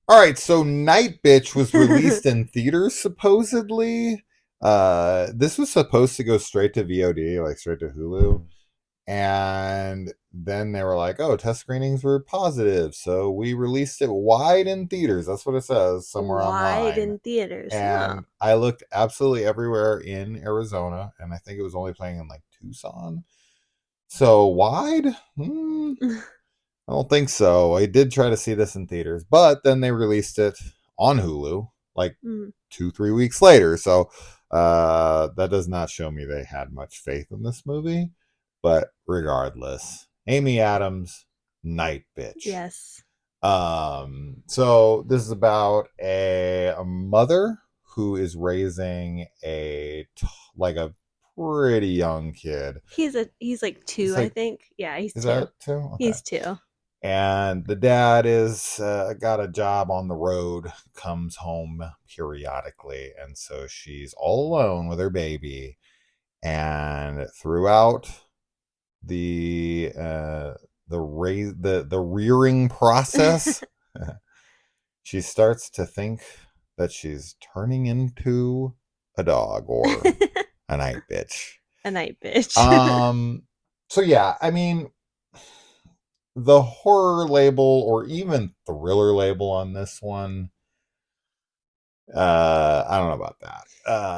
All right, so Nightbitch was released in theaters supposedly. This was supposed to go straight to VOD, like straight to Hulu. And then they were like, oh, test screenings were positive. So we released it wide in theaters. That's what it says somewhere Wide online. in theaters, huh? And I looked absolutely everywhere in Arizona. And I think it was only playing in like Tucson. So wide? I don't think so. I did try to see this in theaters, but then they released it on Hulu like Mm. 2-3 weeks later. So that does not show me they had much faith in this movie. But regardless, Amy Adams, Night Bitch. Yes. So this is about a mother who is raising like a pretty young kid. He's like It's two, I like, think. Yeah, he's is two. that two? Okay. He's two. And the dad is got a job on the road, comes home periodically, and so she's all alone with her baby. And throughout the rearing process, she starts to think that she's turning into a dog or a night bitch. A night bitch. Um. So yeah, I mean, the horror label or even thriller label on this one, I don't know about that.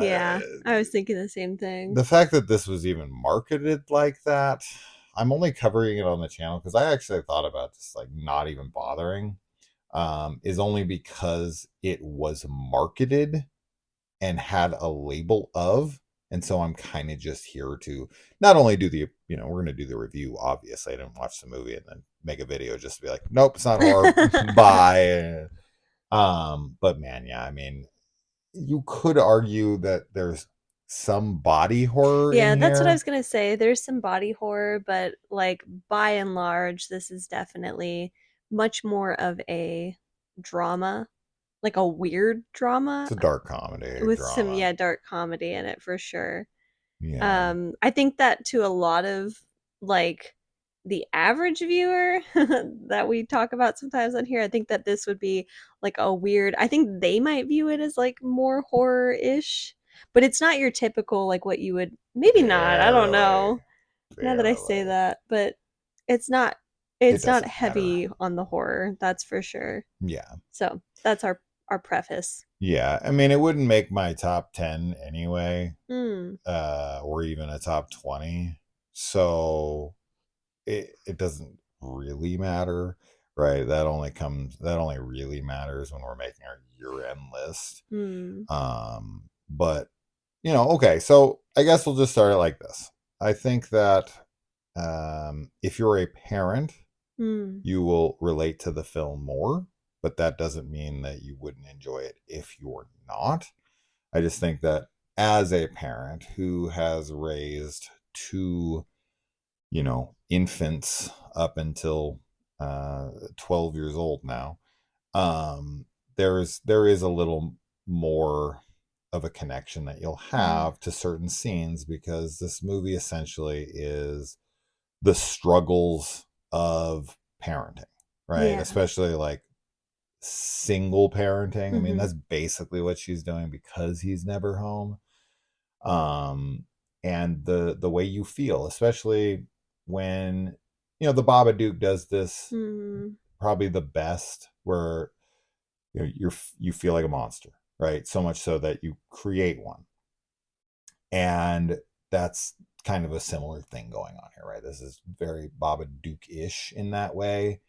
Yeah, I was thinking the same thing. The fact that this was even marketed like that, I'm only covering it on the channel because I actually thought about just like not even bothering, is only because it was marketed and had a label of. And so I'm kind of just here to not only do we're going to do the review. Obviously, I didn't watch the movie and then make a video just to be like, nope, it's not horror. Bye. But man, yeah, I mean, you could argue that there's some body horror in Yeah, that's what I here. was gonna say. There's some body horror, but like by and large, this is definitely much more of a drama, like a weird It's drama a dark comedy with some, drama. yeah, dark comedy in it for sure. Yeah. I think that to a lot of like the average viewer that we talk about sometimes on here, I think that this would be like a weird, I think they might view it as like more horror-ish, but it's not your typical like what you would, maybe not, I don't Barely. know. Now that I say Barely. that, but it's not It it's not doesn't matter. heavy on the horror, that's for sure. Yeah. So, that's our preface. Yeah. I mean, it wouldn't make my top 10 anyway, Mm, or even a top 20. So it doesn't really matter, right? That only really matters when we're making our year-end list. mm, But okay, so I guess we'll just start it like this. I think that if you're a parent, mm. you will relate to the film more, but that doesn't mean that you wouldn't enjoy it if you're not. I just think that as a parent who has raised two, infants up until 12 years old now, there is a little more of a connection that you'll Mhm. have to certain scenes because this movie essentially is the struggles of parenting, right? Yeah. Especially like single parenting. I mean, Mhm. that's basically what she's doing because he's never home. Um, and the way you feel, especially when the Babadook does this Mhm. probably the best, where you feel like a monster, right? So much so that you create one, and that's kind of a similar thing going on here, right? This is very Babadook-ish in that way,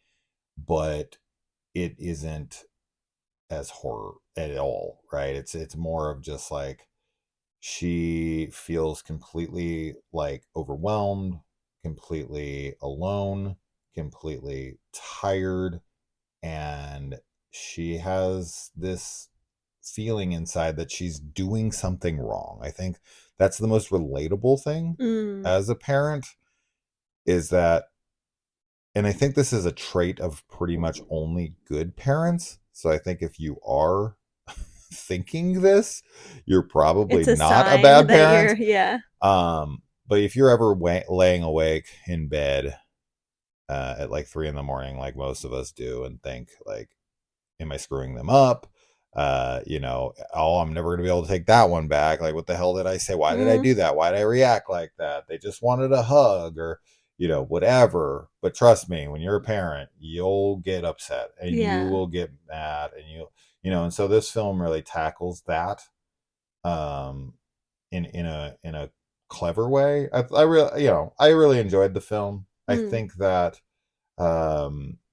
but it isn't as horror at all, right? It's more of just like she feels completely like overwhelmed, completely alone, completely tired, and she has this feeling inside that she's doing something wrong. I think that's the most relatable thing Mm. as a parent, is that, and I think this is a trait of pretty much only good parents. So I think if you are thinking this, you're probably It's a not a sign bad that you're, parent. yeah. But if you're ever laying awake in bed at like 3 in the morning, like most of us do, and think like, am I screwing them up? You know, oh, I'm never gonna be able to take that one back. Like, what the hell did I say? Why did I Mhm. do that? Why did I react like that? They just wanted a hug, or you know, whatever. But trust me, when you're a parent, you'll get upset and you Yeah. will get mad, and you know, and so this film really tackles that um in a clever way. I really, you know, I really enjoyed the film. I Mm. think that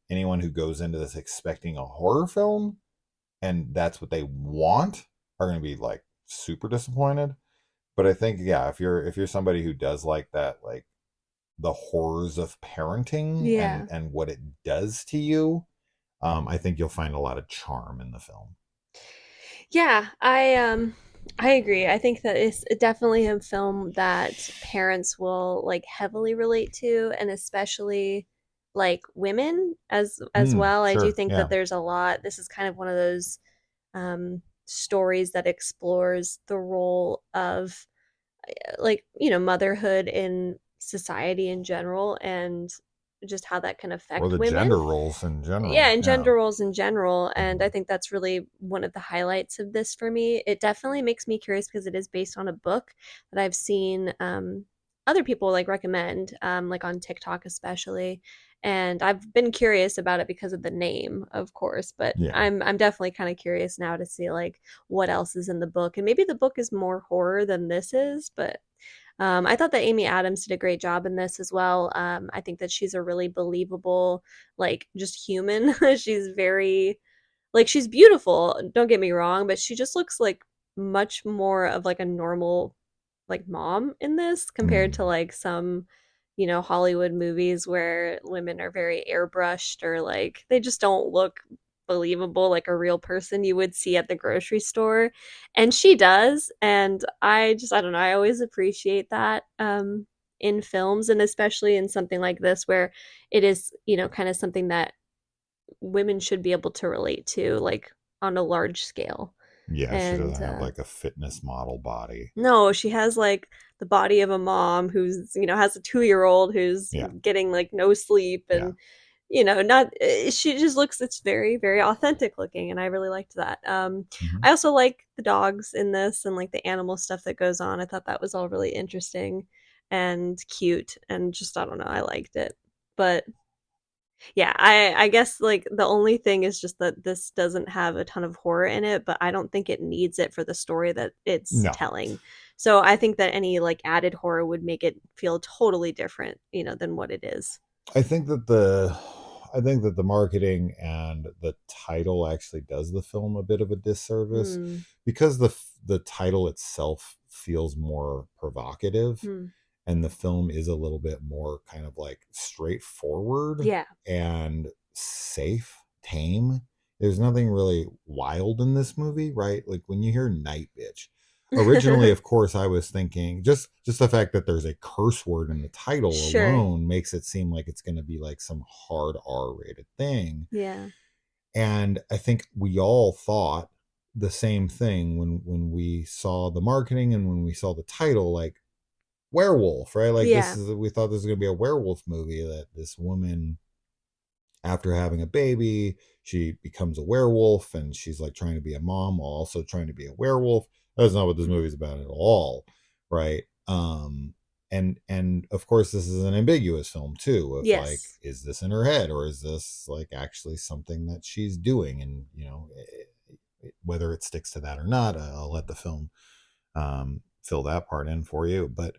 anyone who goes into this expecting a horror film and that's what they want are going to be like super disappointed. But I think, yeah, if you're somebody who does like that, like the horrors of parenting Yeah. and what it does to you, I think you'll find a lot of charm in the film. Yeah, I agree. I think that it's definitely a film that parents will like heavily relate to, and especially like women as Mm, well. I do sure, think that yeah, there's a lot. This is kind of one of those stories that explores the role of like, you know, motherhood in society in general and just how that can or affect the women. gender roles in Yeah, general. and Yeah. gender roles in general, and I Mhm. think that's really one of the highlights of this for me. It definitely makes me curious because it is based on a book that I've seen other people like recommend, like on TikTok especially. And I've been curious about it because of the name, of course, but Yeah. I'm definitely kind of curious now to see like what else is in the book. And maybe the book is more horror than this is, but I thought that Amy Adams did a great job in this as well. I think that she's a really believable, like, just human. She's very, like, she's beautiful, don't get me wrong, but she just looks like much more of like a normal, like, mom in this compared to Mm. like some, you know, Hollywood movies where women are very airbrushed or like they just don't look believable like a real person you would see at the grocery store. And she does. And I don't know, I always appreciate that in films and especially in something like this where it is, you know, kind of something that women should be able to relate to, like on a large scale. Yeah, she And doesn't have like a fitness model body. no, she has like the body of a mom who's, you know, has a 2-year-old who's Yeah. getting like no sleep Yeah. and, you know, not, she just looks, it's very, very authentic looking. And I really liked that. Hmm. I also like the dogs in this and like the animal stuff that goes on. I thought that was all really interesting and cute and just, I don't know, I liked it. But yeah, I guess like the only thing is just that this doesn't have a ton of horror in it, but I don't think it needs it for the story that it's No, telling. So I think that any like added horror would make it feel totally different, you know, than what it is. I think that the marketing and the title actually does the film a bit of a disservice Hmm. because the title itself feels more provocative Hmm. and the film is a little bit more kind of like straightforward Yeah. and safe, tame. There's nothing really wild in this movie, right? Like when you hear Nightbitch, originally, of course, I was thinking just the fact that there's a curse word in the title Sure. alone makes it seem like it's going to be like some hard R-rated thing. Yeah. And I think we all thought the same thing when we saw the marketing and when we saw the title, like werewolf, right? Like this Yeah. is we thought this was going to be a werewolf movie that this woman after having a baby, she becomes a werewolf and she's like trying to be a mom while also trying to be a werewolf. That's not what this movie's about at all, right? And of course this is an ambiguous film too of like Yes. is this in her head or is this like actually something that she's doing and you know whether it sticks to that or not, I'll let the film fill that part in for you, but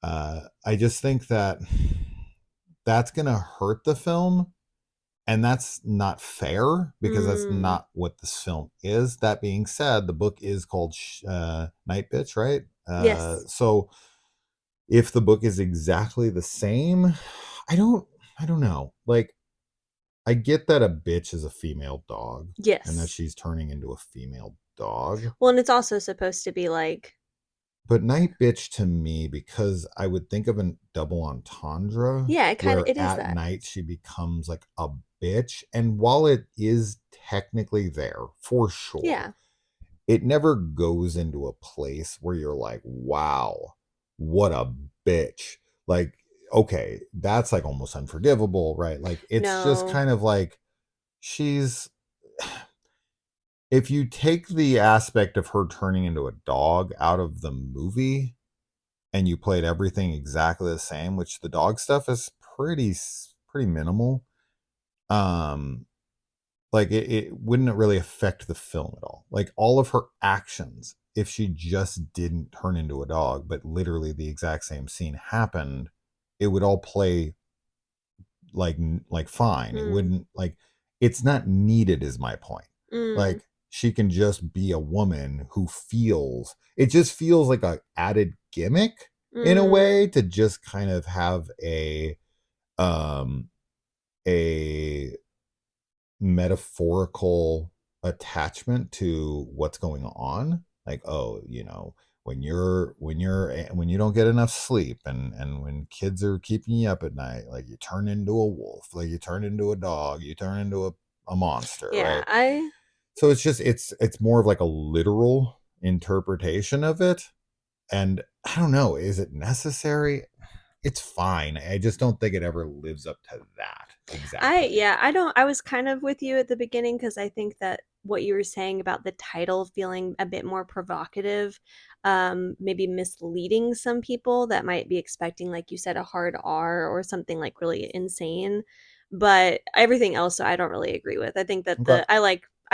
I just think that that's going to hurt the film and that's not fair because that's Mm. not what this film is. That being said, the book is called Night Bitch, right? Yes. So if the book is exactly the same, I don't, I don't know. Like, I get that a bitch is a female dog and that Yes. she's turning into a female dog, Well, and it's also supposed to be like, but Night Bitch to me, because I would think of a double entendre yeah, where it is at that. night she becomes like a bitch. And while it is technically there for sure, Yeah. it never goes into a place where you're like, wow, what a bitch. Like, okay, that's like almost unforgivable, right? Like, it's just No. kind of like she's if you take the aspect of her turning into a dog out of the movie and you played everything exactly the same, which the dog stuff is pretty minimal, um like it wouldn't really affect the film at all. Like all of her actions, if she just didn't turn into a dog, but literally the exact same scene happened, it would all play like fine. It Mm, wouldn't like it's not needed is my point. mm, Like she can just be a woman who feels it just feels like a added gimmick in a mm. way to just kind of have um a metaphorical attachment to what's going on, like oh when you don't get enough sleep and when kids are keeping you up at night, like you turn into a wolf, like you turn into a dog, you turn into a monster, Yeah, right? So it's more of like a literal interpretation of it. And I don't know, is it necessary? It's fine. I just don't think it ever lives up to that exactly. I don't I was kind of with you at the beginning because I think that what you were saying about the title feeling a bit more provocative, maybe misleading some people that might be expecting, like you said, a hard R or something like really insane. But everything else I don't really agree with. I think that Okay. I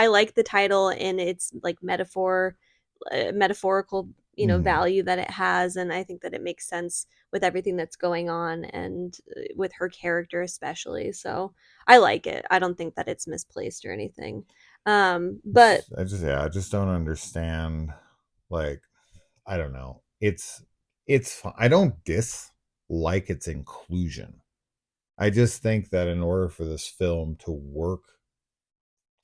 like the title and its like metaphorical, Mhm. value that it has, and I think that it makes sense with everything that's going on and with her character especially. So I like it. I don't think that it's misplaced or anything. But I just don't understand. Like, I don't know. I don't dislike its inclusion. I just think that in order for this film to work,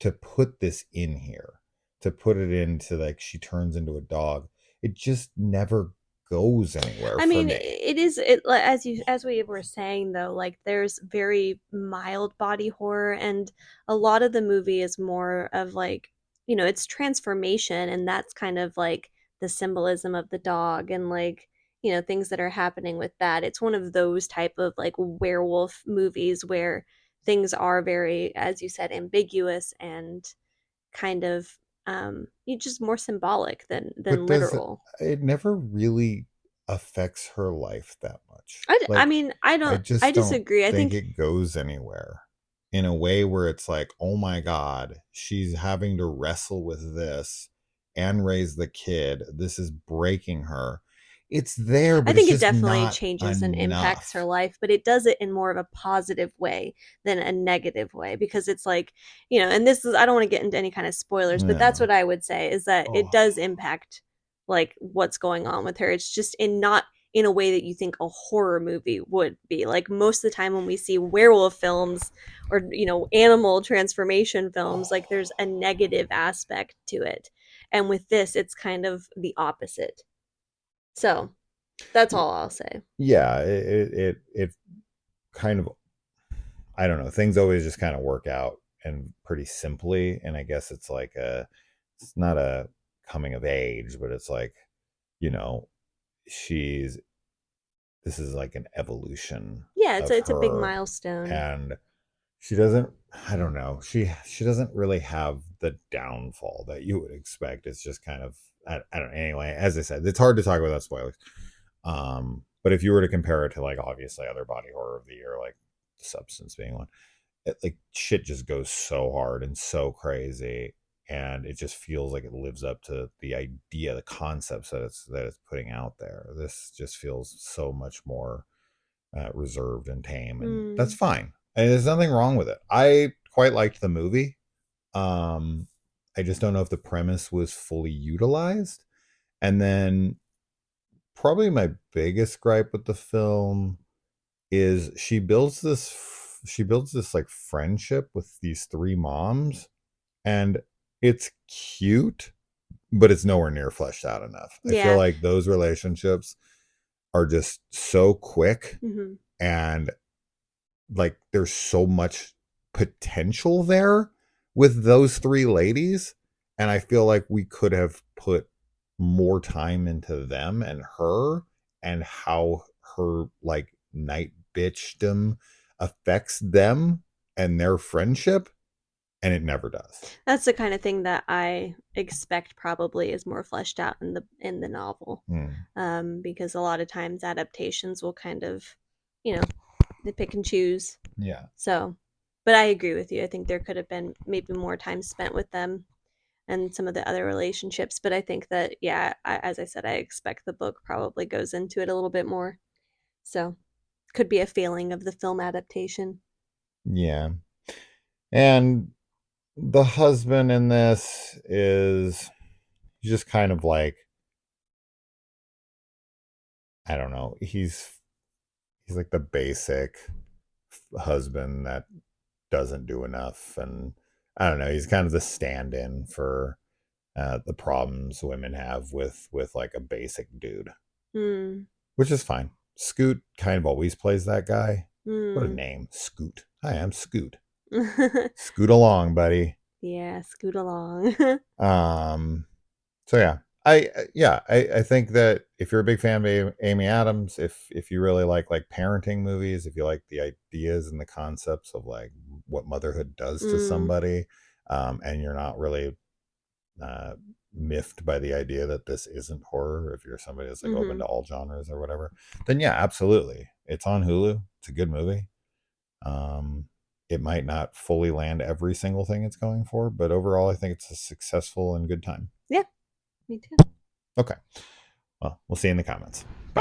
to put this in here, to put it into like she turns into a dog, it just never goes anywhere I for mean, me. as we were saying though, like there's very mild body horror, and a lot of the movie is more of like, it's transformation, and that's kind of like the symbolism of the dog and like, things that are happening with that. It's one of those type of like werewolf movies where things are very, as you said, ambiguous and kind of you just more symbolic than But does literal. it never really affects her life that much? I Like, mean, I I just don't disagree. I think think it goes anywhere in a way where it's like, oh my God, she's having to wrestle with this and raise the kid. This is breaking her. It's there, I but it's think it just definitely not changes and impacts her enough. life, but it does it in more of a positive way than a negative way because it's like, and this is I don't want to get into any kind of spoilers, but that's Yeah. what I would say is that it Oh. does impact like what's going on with her. It's just in not in a way that you think a horror movie would be. Like most of the time when we see werewolf films or animal transformation films, like there's a negative aspect to it. And with this, it's kind of the opposite. So, that's all I'll say. Yeah, it kind of, I don't know, things always just kind of work out and pretty simply. And I guess it's not a coming of age, but it's like, you know, she's, this is like an evolution Yeah, of it's a big her. milestone. And she doesn't, I don't know, she doesn't really have the downfall that you would expect. It's just kind of, I don't, anyway, as I said, it's hard to talk without spoilers. But if you were to compare it to like obviously other body horror of the year, like Substance being one, like shit just goes so hard and so crazy, and it just feels like it lives up to the idea, the concepts that it's putting out there. This just feels so much more reserved and tame, and that's Mm. fine, and there's nothing wrong with it. I quite liked the movie. um I just don't know if the premise was fully utilized. And then probably my biggest gripe with the film is she builds this like friendship with these three moms, and it's cute, but it's nowhere near fleshed out enough. I feel Yeah. like those relationships are just so quick, Mhm. and like there's so much potential there with those three ladies, and I feel like we could have put more time into them and her, and how her like night bitchdom affects them and their friendship. and it never does. That's the kind of thing that I expect probably is more fleshed out in the novel, Hmm. because a lot of times adaptations will kind of, you know, they pick and choose. Yeah. So, but I agree with you. I think there could have been maybe more time spent with them and some of the other relationships. But I think that, yeah, as I said, I expect the book probably goes into it a little bit more. So, could be a failing of the film adaptation. Yeah. And the husband in this is just kind of like, I don't know, he's like the basic husband that doesn't do enough, and I don't know, he's kind of the stand-in for the problems women have with like a basic dude, Hmm. which is fine. Scoot kind of always plays that guy. What a Hmm. name, Scoot. Hi, I'm Scoot. Scoot along, buddy. Yeah, scoot along. Um, so I think that if you're a big fan of Amy Adams, if you really like parenting movies, if you like the ideas and the concepts of like what motherhood does to Mm, somebody, and you're not really uh, miffed by the idea that this isn't horror, if you're somebody that's like open mm-hmm. to all genres or whatever, then yeah, absolutely, it's on Hulu. It's a good movie. Um, it might not fully land every single thing it's going for, but overall, I think it's a successful and good time. Yeah, me too. Okay. Well, we'll see you in the comments. Bye.